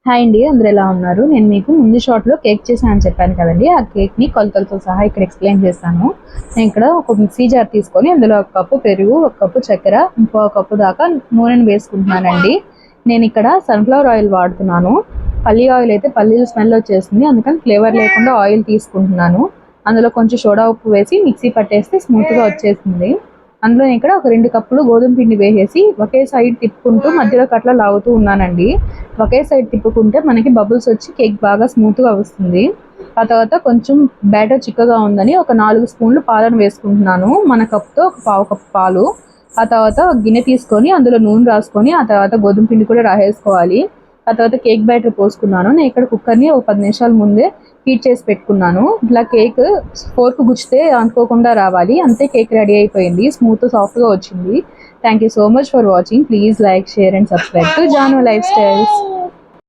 Hi అండి, అందరూ ఎలా ఉన్నారు? నేను మీకు ముందు షాట్లో కేక్ చేశాను అని చెప్పాను కదండి. ఆ కేక్ని కొలతలతో సహా ఇక్కడ ఎక్స్ప్లెయిన్ చేస్తాను. నేను ఇక్కడ ఒక మిక్సీ జార్ తీసుకొని అందులో ఒక కప్పు పెరుగు, ఒక కప్పు చక్కెర, ఇంకో కప్పు దాకా నూనెను వేసుకుంటున్నానండి. నేను ఇక్కడ సన్ఫ్లవర్ ఆయిల్ వాడుతున్నాను. పల్లి ఆయిల్ అయితే పల్లీలు స్మెల్ వచ్చేస్తుంది, అందుకని ఫ్లేవర్ లేకుండా ఆయిల్ తీసుకుంటున్నాను. అందులో కొంచెం సోడా ఉప్పు వేసి మిక్సీ పట్టేస్తే స్మూత్గా వచ్చేస్తుంది. అందులో ఇక్కడ ఒక 2 కప్పులు గోధుమ పిండి వేసేసి ఒకే సైడ్ తిప్పుకుంటూ మధ్యలోకి అట్లా లాగుతూ ఉన్నానండి. ఒకే సైడ్ తిప్పుకుంటే మనకి బబుల్స్ వచ్చి కేక్ బాగా స్మూత్గా వస్తుంది. ఆ తర్వాత కొంచెం బ్యాటర్ చిక్కగా ఉందని ఒక 4 స్పూన్లు పాలను వేసుకుంటున్నాను. మన కప్తో ఒక పావు కప్పు పాలు. ఆ తర్వాత గిన్నె తీసుకొని అందులో నూనె రాసుకొని ఆ తర్వాత గోధుమ పిండి కూడా రాసేసుకోవాలి. ఆ తర్వాత కేక్ బ్యాటర్ పోసుకున్నాను. నేను ఇక్కడ కుక్కర్ని ఒక 10 నిమిషాల ముందే హీట్ చేసి పెట్టుకున్నాను. ఇట్లా కేక్ ఫోర్క్ గుచ్చితే అనుకోకుండా రావాలి. అంతే, కేక్ రెడీ అయిపోయింది. స్మూత్ సాఫ్ట్గా వచ్చింది. Thank you so much for watching. Please like, share and subscribe to Janu life styles.